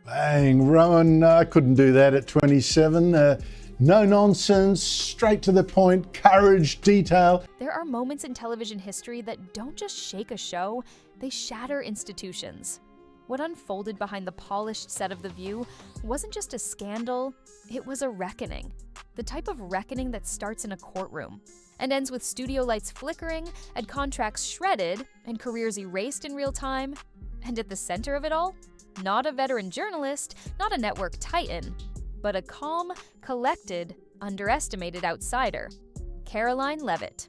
Bang, Rowan, I couldn't do that at 27. No nonsense, straight to the point, courage, detail. There are moments in television history that don't just shake a show, they shatter institutions. What unfolded behind the polished set of The View wasn't just a scandal, it was a reckoning. The type of reckoning that starts in a courtroom and ends with studio lights flickering and contracts shredded and careers erased in real time. And at the center of it all, not a veteran journalist, not a network titan, but a calm, collected, underestimated outsider, Caroline Leavitt.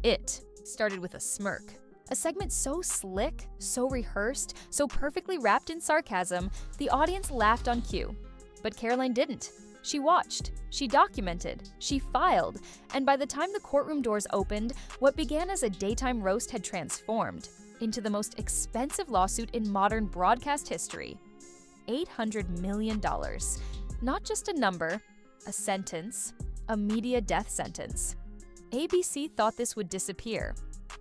It started with a smirk. A segment so slick, so rehearsed, so perfectly wrapped in sarcasm, the audience laughed on cue. But Caroline didn't. She watched, she documented, she filed, and by the time the courtroom doors opened, what began as a daytime roast had transformed into the most expensive lawsuit in modern broadcast history. $800 million. Not just a number, a sentence, a media death sentence. ABC thought this would disappear.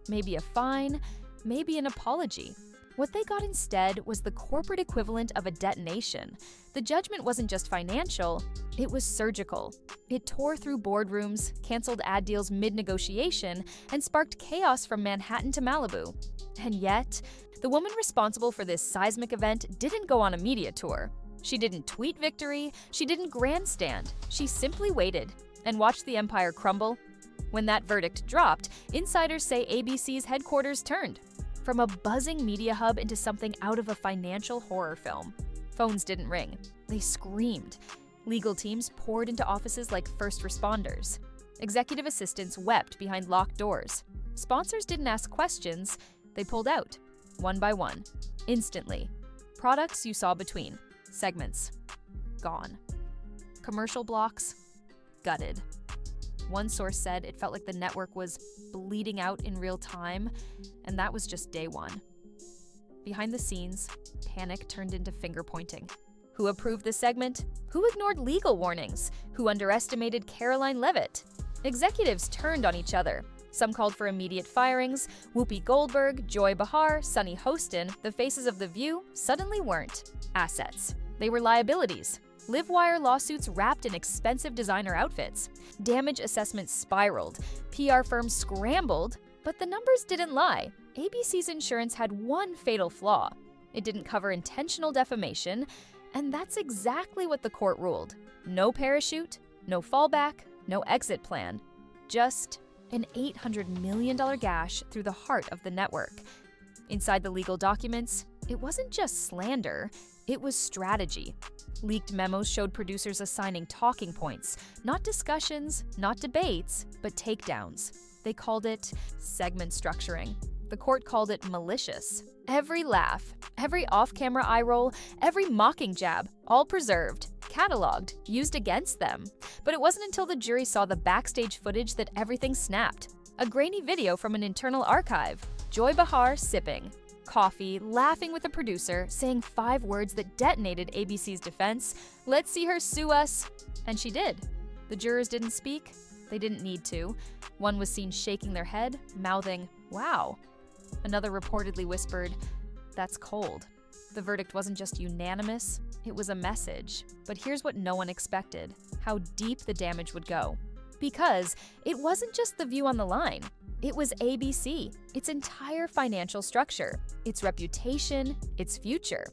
Maybe a fine, maybe an apology. What they got instead was the corporate equivalent of a detonation. The judgment wasn't just financial, it was surgical. It tore through boardrooms, canceled ad deals mid-negotiation, and sparked chaos from Manhattan to Malibu. And yet, the woman responsible for this seismic event didn't go on a media tour. She didn't tweet victory, she didn't grandstand. She simply waited and watched the empire crumble. When that verdict dropped, insiders say ABC's headquarters turned from a buzzing media hub into something out of a financial horror film. Phones didn't ring. They screamed. Legal teams poured into offices like first responders. Executive assistants wept behind locked doors. Sponsors didn't ask questions. They pulled out, one by one, instantly. Products you saw between. Segments. Gone. Commercial blocks. Gutted. One source said it felt like the network was bleeding out in real time, and that was just day one. Behind the scenes, panic turned into finger-pointing. Who approved the segment? Who ignored legal warnings? Who underestimated Caroline Leavitt? Executives turned on each other. Some called for immediate firings. Whoopi Goldberg, Behar, Sunny Hostin, the faces of The View, suddenly weren't assets. They were liabilities. Livewire lawsuits wrapped in expensive designer outfits. Damage assessments spiraled. PR firms scrambled, but the numbers didn't lie. ABC's insurance had one fatal flaw. It didn't cover intentional defamation, and that's exactly what the court ruled. No parachute, no fallback, no exit plan. Just an $800 million gash through the heart of the network. Inside the legal documents, it wasn't just slander, it was strategy. Leaked memos showed producers assigning talking points, not discussions, not debates, but takedowns. They called it segment structuring. The court called it malicious. Every laugh, every off-camera eye roll, every mocking jab, all preserved, cataloged, used against them. But it wasn't until the jury saw the backstage footage that everything snapped. A grainy video from an internal archive. Behar sipping coffee, laughing with a producer, saying 5 words that detonated ABC's defense. Let's see her sue us. And she did. The jurors didn't speak. They didn't need to. One was seen shaking their head, mouthing, "Wow." Another reportedly whispered, "That's cold." The verdict wasn't just unanimous, it was a message. But here's what no one expected: how deep the damage would go. Because it wasn't just The View on the line. It was ABC, its entire financial structure, its reputation, its future.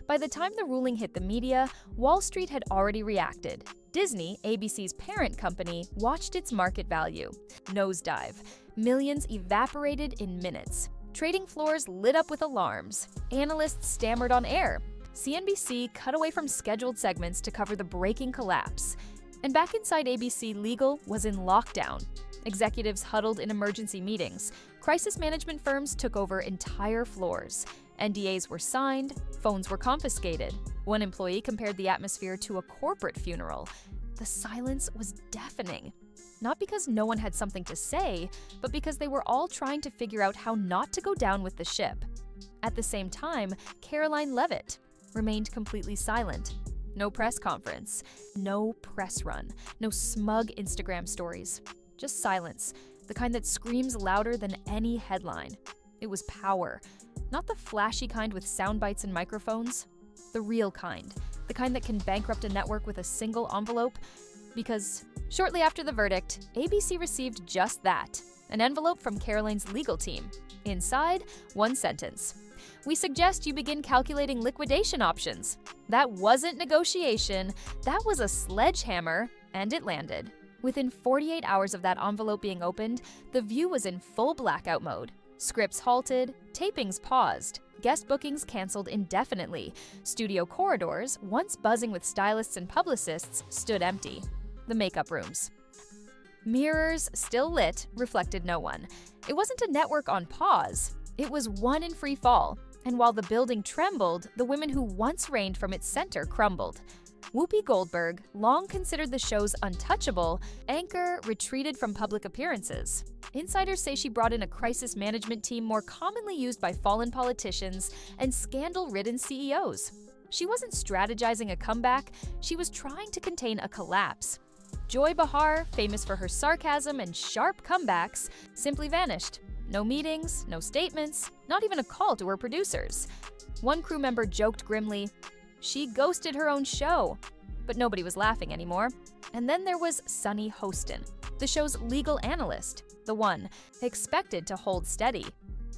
By the time the ruling hit the media, Wall Street had already reacted. Disney, ABC's parent company, watched its market value nosedive. Millions evaporated in minutes. Trading floors lit up with alarms. Analysts stammered on air. CNBC cut away from scheduled segments to cover the breaking collapse. And back inside ABC, legal was in lockdown. Executives huddled in emergency meetings. Crisis management firms took over entire floors. NDAs were signed, phones were confiscated. One employee compared the atmosphere to a corporate funeral. The silence was deafening. Not because no one had something to say, but because they were all trying to figure out how not to go down with the ship. At the same time, Caroline Leavitt remained completely silent. No press conference, no press run, no smug Instagram stories. Just silence, the kind that screams louder than any headline. It was power. Not the flashy kind with sound bites and microphones. The real kind. The kind that can bankrupt a network with a single envelope. Because shortly after the verdict, ABC received just that. An envelope from Caroline's legal team. Inside, one sentence. We suggest you begin calculating liquidation options. That wasn't negotiation, that was a sledgehammer, and it landed. Within 48 hours of that envelope being opened, The View was in full blackout mode. Scripts halted, tapings paused, guest bookings canceled indefinitely, studio corridors, once buzzing with stylists and publicists, stood empty. The makeup rooms. Mirrors, still lit, reflected no one. It wasn't a network on pause, it was one in free fall. And while the building trembled, the women who once reigned from its center crumbled. Whoopi Goldberg, long considered the show's untouchable, anchor retreated from public appearances. Insiders say she brought in a crisis management team more commonly used by fallen politicians and scandal-ridden CEOs. She wasn't strategizing a comeback, she was trying to contain a collapse. Joy Behar, famous for her sarcasm and sharp comebacks, simply vanished. No meetings, no statements, not even a call to her producers. One crew member joked grimly, "She ghosted her own show." But nobody was laughing anymore. And then there was Sunny Hostin, the show's legal analyst, the one expected to hold steady.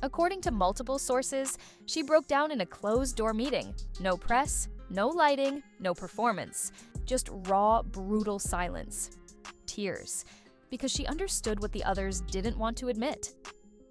According to multiple sources, she broke down in a closed-door meeting. No press, no lighting, no performance. Just raw, brutal silence. Tears. Because she understood what the others didn't want to admit.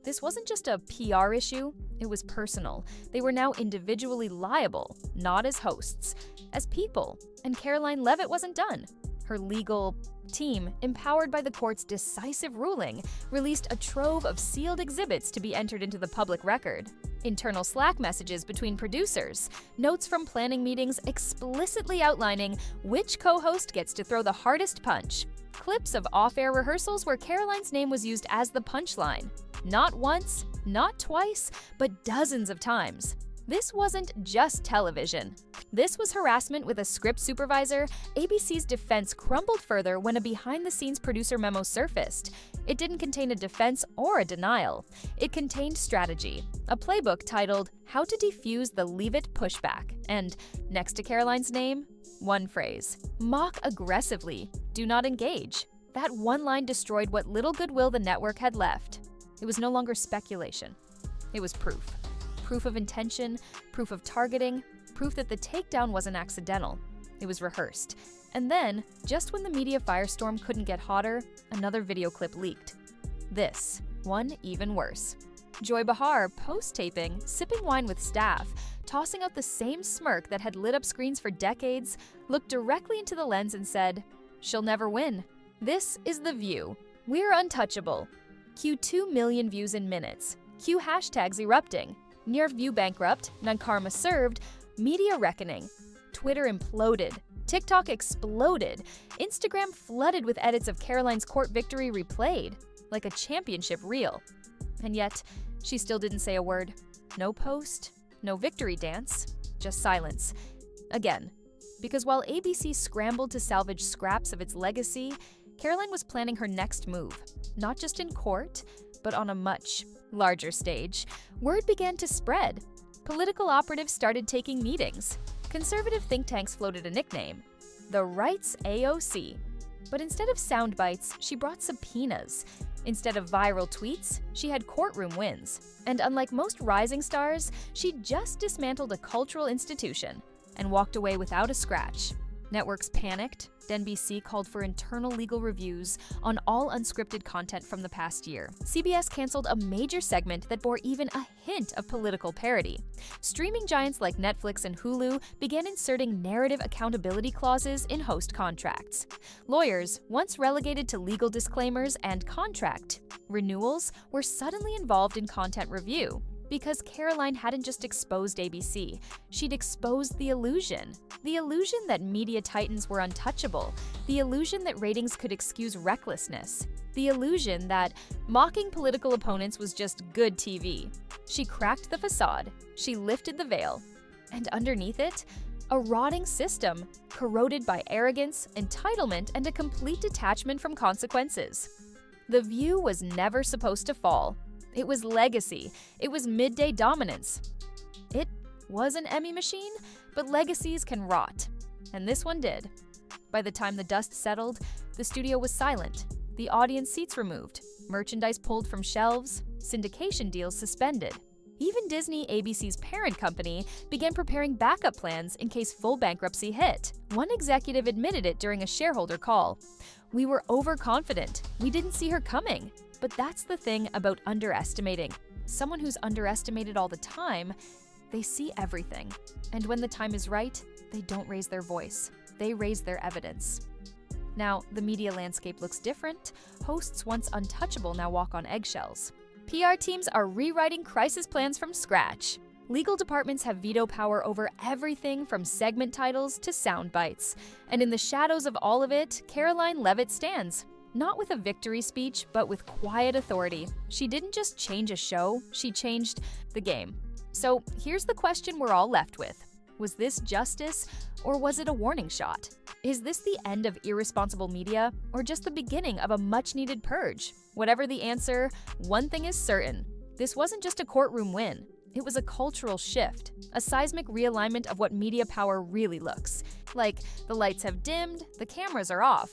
This wasn't just a PR issue, it was personal. They were now individually liable, not as hosts, as people. And Caroline Leavitt wasn't done. Her legal team, empowered by the court's decisive ruling, released a trove of sealed exhibits to be entered into the public record. Internal Slack messages between producers, notes from planning meetings explicitly outlining which co-host gets to throw the hardest punch, clips of off-air rehearsals where Caroline's name was used as the punchline. Not once, not twice, but dozens of times. This wasn't just television. This was harassment with a script supervisor. ABC's defense crumbled further when a behind-the-scenes producer memo surfaced. It didn't contain a defense or a denial. It contained strategy, a playbook titled How to Defuse the Leavitt Pushback, and next to Caroline's name, one phrase: mock aggressively, do not engage. That one line destroyed what little goodwill the network had left. It was no longer speculation. It was proof. Proof of intention, proof of targeting, proof that the takedown wasn't accidental. It was rehearsed. And then, just when the media firestorm couldn't get hotter, another video clip leaked. This, one even worse. Joy Behar, post-taping, sipping wine with staff, tossing out the same smirk that had lit up screens for decades, looked directly into the lens and said, "She'll never win. This is The View. We're untouchable." Cue 2 million views in minutes. Cue hashtags erupting. Near View bankrupt, none karma served, media reckoning. Twitter imploded. TikTok exploded. Instagram flooded with edits of Caroline's court victory replayed, like a championship reel. And yet, she still didn't say a word. No post, no victory dance, just silence. Again, because while ABC scrambled to salvage scraps of its legacy, Caroline was planning her next move, not just in court, but on a much larger stage. Word began to spread. Political operatives started taking meetings. Conservative think tanks floated a nickname, the Right's AOC. But instead of sound bites, she brought subpoenas. Instead of viral tweets, she had courtroom wins. And unlike most rising stars, she just dismantled a cultural institution and walked away without a scratch. Networks panicked. NBC called for internal legal reviews on all unscripted content from the past year. CBS canceled a major segment that bore even a hint of political parody. Streaming giants like Netflix and Hulu began inserting narrative accountability clauses in host contracts. Lawyers, once relegated to legal disclaimers and contract renewals, were suddenly involved in content review. Because Caroline hadn't just exposed ABC, she'd exposed the illusion that media titans were untouchable, the illusion that ratings could excuse recklessness, the illusion that mocking political opponents was just good TV. She cracked the facade, she lifted the veil, and underneath it, a rotting system, corroded by arrogance, entitlement, and a complete detachment from consequences. The View was never supposed to fall. It was legacy. It was midday dominance. It was an Emmy machine, but legacies can rot. And this one did. By the time the dust settled, the studio was silent, the audience seats removed, merchandise pulled from shelves, syndication deals suspended. Even Disney, ABC's parent company, began preparing backup plans in case full bankruptcy hit. One executive admitted it during a shareholder call. "We were overconfident. We didn't see her coming." But that's the thing about underestimating. Someone who's underestimated all the time, they see everything. And when the time is right, they don't raise their voice. They raise their evidence. Now, the media landscape looks different. Hosts once untouchable now walk on eggshells. PR teams are rewriting crisis plans from scratch. Legal departments have veto power over everything from segment titles to sound bites. And in the shadows of all of it, Caroline Leavitt stands. Not with a victory speech, but with quiet authority. She didn't just change a show, she changed the game. So here's the question we're all left with. Was this justice, or was it a warning shot? Is this the end of irresponsible media, or just the beginning of a much-needed purge? Whatever the answer, one thing is certain. This wasn't just a courtroom win. It was a cultural shift, a seismic realignment of what media power really looks. Like, the lights have dimmed, the cameras are off.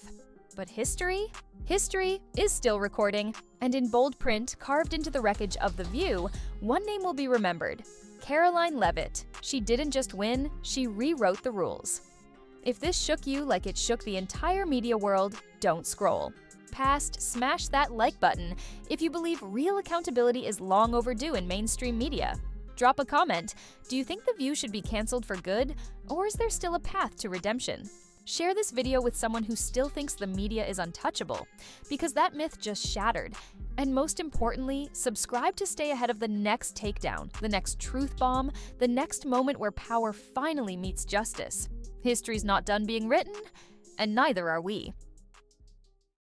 But history? History is still recording. And in bold print, carved into the wreckage of The View, one name will be remembered. Caroline Leavitt. She didn't just win, she rewrote the rules. If this shook you like it shook the entire media world, don't scroll. Past, smash that like button if you believe real accountability is long overdue in mainstream media. Drop a comment. Do you think The View should be canceled for good, or is there still a path to redemption? Share this video with someone who still thinks the media is untouchable, because that myth just shattered. And most importantly, subscribe to stay ahead of the next takedown, the next truth bomb, the next moment where power finally meets justice. History's not done being written, and neither are we.